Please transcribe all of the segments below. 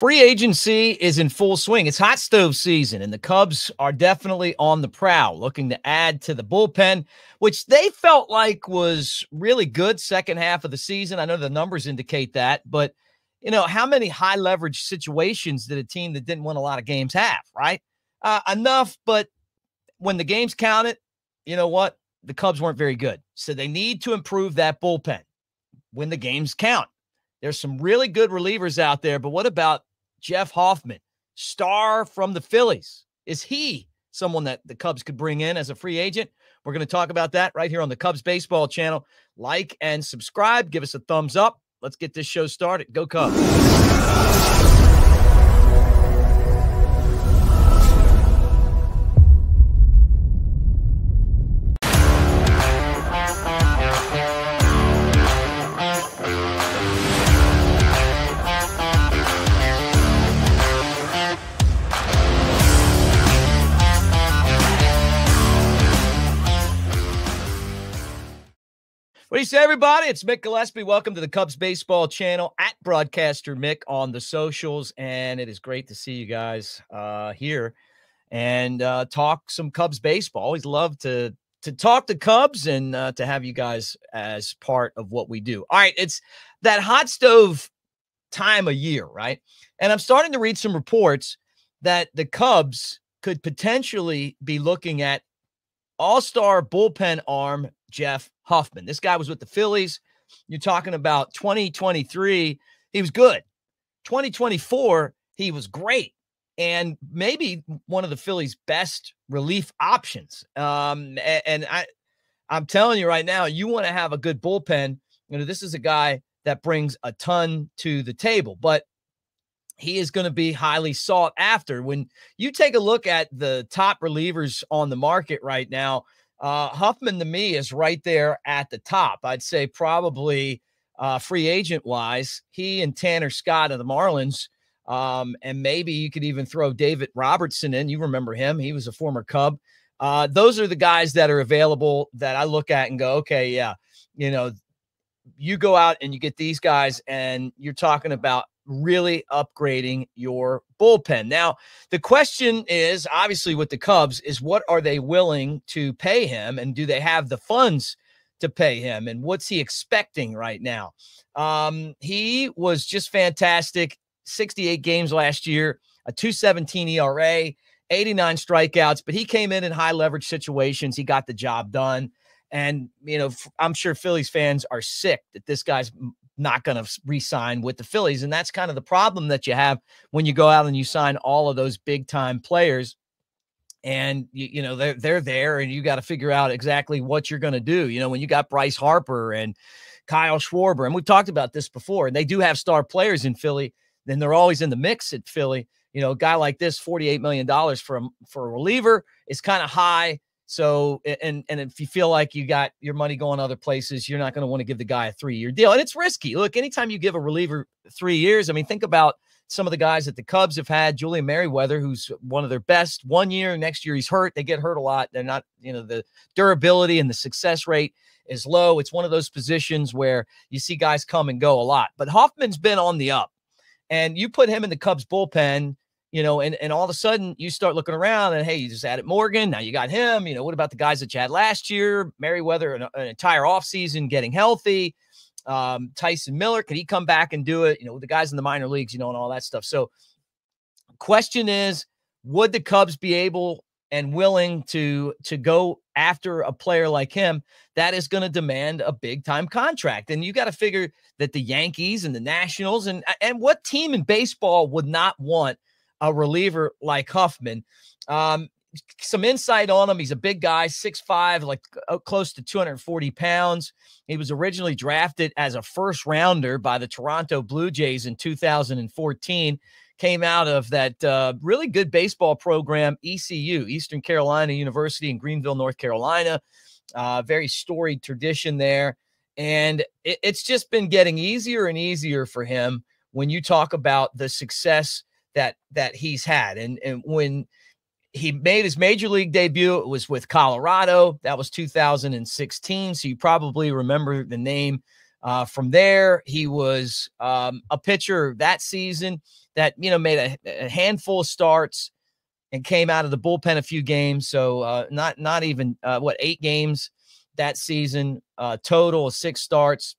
Free agency is in full swing. It's hot stove season, and the Cubs are definitely on the prowl, looking to add to the bullpen, which they felt like was really good second half of the season. I know the numbers indicate that, but how many high leverage situations did a team that didn't win a lot of games have, right? Enough, but when the games counted, you know what? The Cubs weren't very good. So they need to improve that bullpen when the games count. There's some really good relievers out there, but what about Jeff Hoffman, star from the Phillies? Is he someone that the Cubs could bring in as a free agent? We're going to talk about that right here on the Cubs Baseball channel. Like and subscribe. Give us a thumbs up. Let's get this show started. Go Cubs. What do you say, everybody? It's Mick Gillespie. Welcome to the Cubs Baseball channel at Broadcaster Mick on the socials. And it is great to see you guys here and talk some Cubs baseball. Always love to talk to Cubs and to have you guys as part of what we do. All right, it's that hot stove time of year, right? And I'm starting to read some reports that the Cubs could potentially be looking at all-star bullpen arm Jeff Hoffman. This guy was with the Phillies. You're talking about 2023. He was good. 2024, he was great. And maybe one of the Phillies' best relief options. I'm telling you right now, you want to have a good bullpen. This is a guy that brings a ton to the table, but he is going to be highly sought after. When you take a look at the top relievers on the market right now, Hoffman to me is right there at the top. I'd say probably free agent wise, he and Tanner Scott of the Marlins. And maybe you could even throw David Robertson in. You remember him. He was a former Cub. Those are the guys that are available that I look at and go, okay, yeah, you go out and you get these guys and you're talking about really upgrading your bullpen. Now, the question is obviously with the Cubs is what are they willing to pay him, and do they have the funds to pay him, and what's he expecting right now? He was just fantastic. 68 games last year, a 2.17 ERA, 89 strikeouts, but he came in high leverage situations. He got the job done. And, I'm sure Phillies fans are sick that this guy's not going to re-sign with the Phillies. And that's kind of the problem that you have when you go out and you sign all of those big time players and they're there and you got to figure out exactly what you're going to do. When you got Bryce Harper and Kyle Schwarber, and we've talked about this before, and they do have star players in Philly, then they're always in the mix at Philly. A guy like this, $48 million for a reliever is kind of high. So, and if you feel like you got your money going other places, you're not going to want to give the guy a 3-year deal. And it's risky. Look, anytime you give a reliever 3 years, think about some of the guys that the Cubs have had. Julian Merriweather, who's one of their best, 1 year. Next year, he's hurt. They get hurt a lot. They're not, the durability and the success rate is low. It's one of those positions where you see guys come and go a lot. But Hoffman's been on the up. And you put him in the Cubs bullpen, and all of a sudden you start looking around and, hey, you just added Morgan. Now you got him. What about the guys that you had last year? Merriweather, an entire offseason getting healthy. Tyson Miller, could he come back and do it? With the guys in the minor leagues, and all that stuff. So question is, would the Cubs be able and willing to go after a player like him that is going to demand a big time contract? And you got to figure that the Yankees and the Nationals and what team in baseball would not want a reliever like Hoffman? Some insight on him. He's a big guy, 6'5", like close to 240 pounds. He was originally drafted as a first rounder by the Toronto Blue Jays in 2014. Came out of that really good baseball program, ECU, Eastern Carolina University in Greenville, North Carolina. Very storied tradition there. And it's just been getting easier and easier for him when you talk about the success that he's had. And when he made his major league debut, it was with Colorado. That was 2016. So you probably remember the name From there, he was a pitcher that season that, made a handful of starts and came out of the bullpen a few games. So not even 8 games that season, total of 6 starts.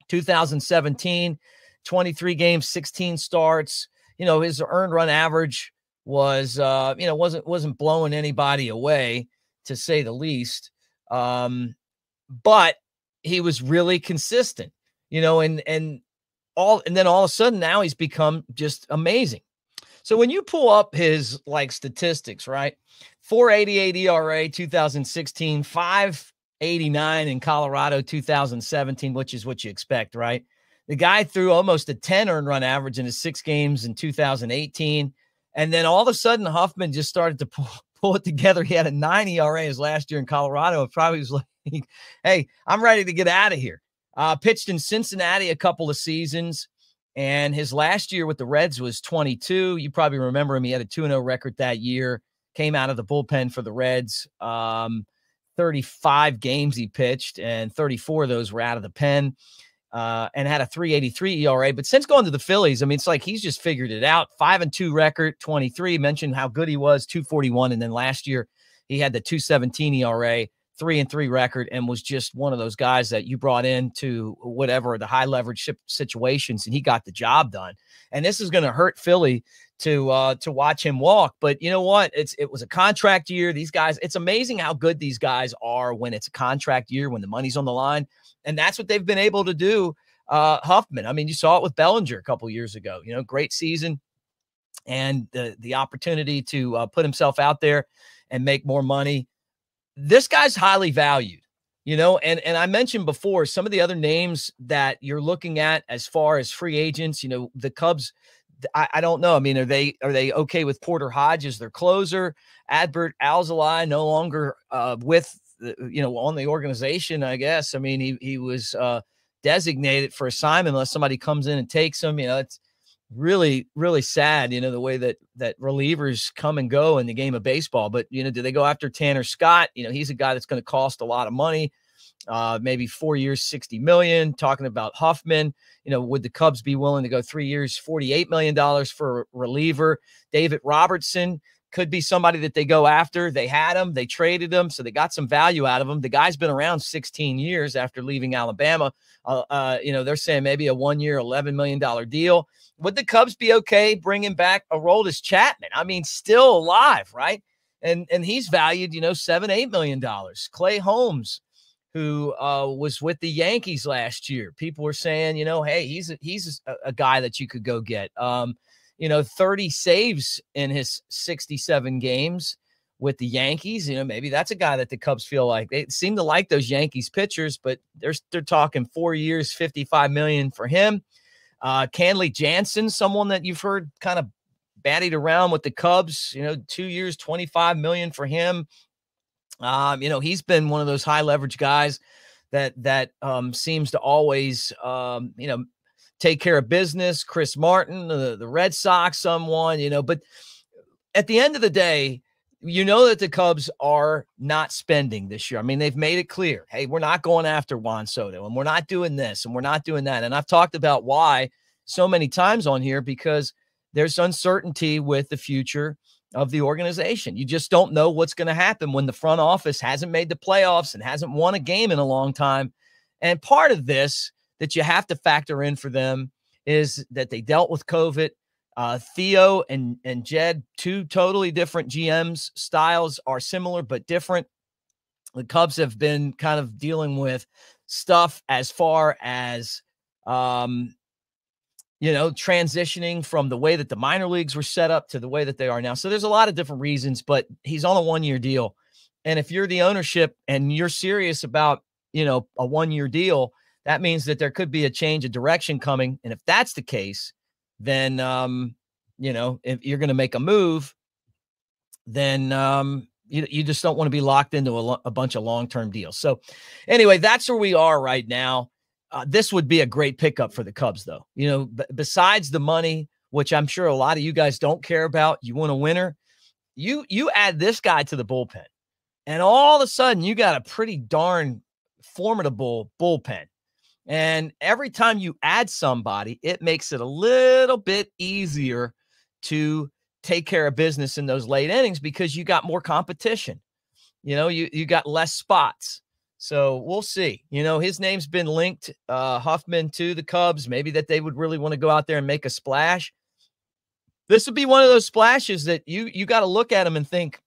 2017, 23 games, 16 starts. His earned run average was, wasn't blowing anybody away, to say the least. But he was really consistent, and then all of a sudden now he's become just amazing. So when you pull up his statistics, right? 4.88 ERA 2016, 5.89 in Colorado 2017, which is what you expect, right? The guy threw almost a 10 earned run average in his 6 games in 2018. And then all of a sudden, Hoffman just started to pull it together. He had a 9 ERA his last year in Colorado. It probably was like, hey, I'm ready to get out of here. Pitched in Cincinnati a couple of seasons. And his last year with the Reds was 22. You probably remember him. He had a 2-0 record that year. Came out of the bullpen for the Reds. 35 games he pitched, and 34 of those were out of the pen, and had a 3.83 ERA. But since going to the Phillies, I mean, it's like he's just figured it out. 5-2 record, 23. Mentioned how good he was, 2.41. And then last year he had the 2.17 ERA. 3-3 record, and was just one of those guys that you brought into whatever the high leverage situations, and he got the job done. And this is going to hurt Philly to watch him walk. But you know what? It was a contract year. These guys, it's amazing how good these guys are when it's a contract year, when the money's on the line, and that's what they've been able to do. Hoffman, I mean, you saw it with Bellinger a couple years ago. Great season, and the opportunity to put himself out there and make more money. This guy's highly valued, and I mentioned before some of the other names that you're looking at as far as free agents. The Cubs, I don't know. I mean, are they okay with Porter Hodge as their closer? Adbert Alzolay no longer with on the organization, I guess. I mean, he was designated for assignment unless somebody comes in and takes him. It's really, really sad, the way that relievers come and go in the game of baseball. But, do they go after Tanner Scott? He's a guy that's going to cost a lot of money, maybe 4 years, $60 million. Talking about Hoffman, would the Cubs be willing to go 3 years, $48 million for a reliever? David Robertson could be somebody that they go after. They had him, they traded him, so they got some value out of him. The guy's been around 16 years after leaving Alabama. They're saying maybe a 1 year, $11 million deal. Would the Cubs be okay bringing back Aroldis Chapman? I mean, still alive, right? And he's valued, $7-8 million. Clay Holmes, who was with the Yankees last year. People were saying, hey, he's a guy that you could go get. 30 saves in his 67 games with the Yankees. Maybe that's a guy that the Cubs feel like they seem to like those Yankees pitchers, but they're talking 4 years, $55 million for him. Kenley Jansen, someone that you've heard kind of batted around with the Cubs, 2 years, $25 million for him. He's been one of those high leverage guys that seems to always, take care of business. Chris Martin, the Red Sox, someone, but at the end of the day, that the Cubs are not spending this year. I mean, they've made it clear, hey, we're not going after Juan Soto, and we're not doing this, and we're not doing that. And I've talked about why so many times on here, because there's uncertainty with the future of the organization. You just don't know what's going to happen when the front office hasn't made the playoffs and hasn't won a game in a long time. And part of this that you have to factor in for them is that they dealt with COVID. Theo and Jed, two totally different GMs. Styles are similar but different. The Cubs have been kind of dealing with stuff as far as, transitioning from the way that the minor leagues were set up to the way that they are now. So there's a lot of different reasons, but he's on a 1 year deal. And if you're the ownership and you're serious about, a 1 year deal, that means that there could be a change of direction coming. And if that's the case, then, if you're going to make a move, then you just don't want to be locked into a bunch of long-term deals. So anyway, that's where we are right now. This would be a great pickup for the Cubs, though. Besides the money, which I'm sure a lot of you guys don't care about, you want a winner. You add this guy to the bullpen, and all of a sudden you got a pretty darn formidable bullpen. And every time you add somebody, it makes it a little bit easier to take care of business in those late innings because you got more competition. You got less spots. So we'll see. His name's been linked, Hoffman, to the Cubs. Maybe that they would really want to go out there and make a splash. This would be one of those splashes that you got to look at him and think,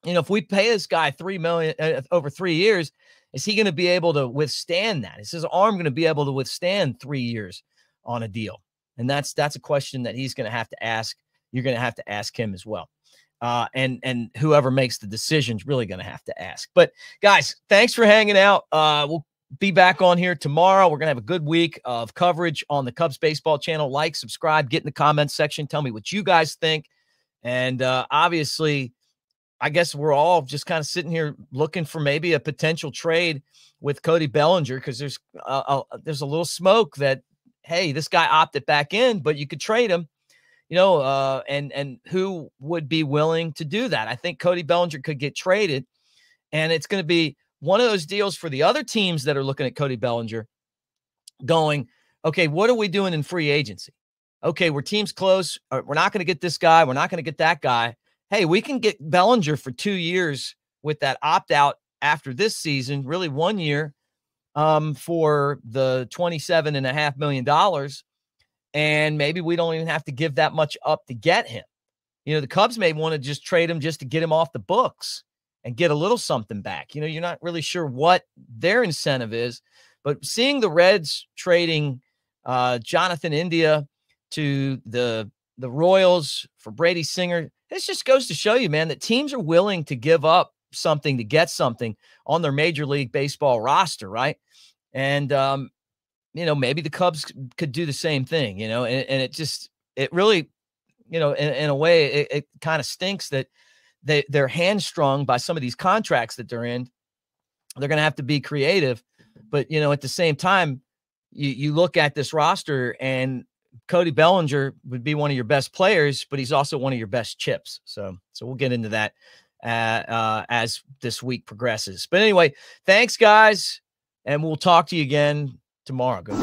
if we pay this guy $3 million over 3 years, is he going to be able to withstand that? Is his arm going to be able to withstand 3 years on a deal? And that's a question that he's going to have to ask. You're going to have to ask him as well. And whoever makes the decision is really going to have to ask. But guys, thanks for hanging out. We'll be back on here tomorrow. We're going to have a good week of coverage on the Cubs baseball channel. Like, subscribe, get in the comments section. Tell me what you guys think. And obviously, I guess we're all just kind of sitting here looking for maybe a potential trade with Cody Bellinger because there's a little smoke that, hey, this guy opted back in, but you could trade him, and who would be willing to do that? I think Cody Bellinger could get traded, and it's going to be one of those deals for the other teams that are looking at Cody Bellinger going, okay, what are we doing in free agency? Okay, we're teams close. We're not going to get this guy. We're not going to get that guy. Hey, we can get Bellinger for 2 years with that opt-out after this season, really 1 year, for the $27.5 million. And maybe we don't even have to give that much up to get him. The Cubs may want to just trade him just to get him off the books and get a little something back. You're not really sure what their incentive is, but seeing the Reds trading Jonathan India to the Royals for Brady Singer, this just goes to show you, man, that teams are willing to give up something to get something on their Major League Baseball roster, right? And, maybe the Cubs could do the same thing, and it really, in a way, it kind of stinks that they're hamstrung by some of these contracts that they're in. They're going to have to be creative. But, at the same time, you look at this roster and Cody Bellinger would be one of your best players, but he's also one of your best chips. So we'll get into that as this week progresses. But anyway, thanks, guys, and we'll talk to you again tomorrow. Good.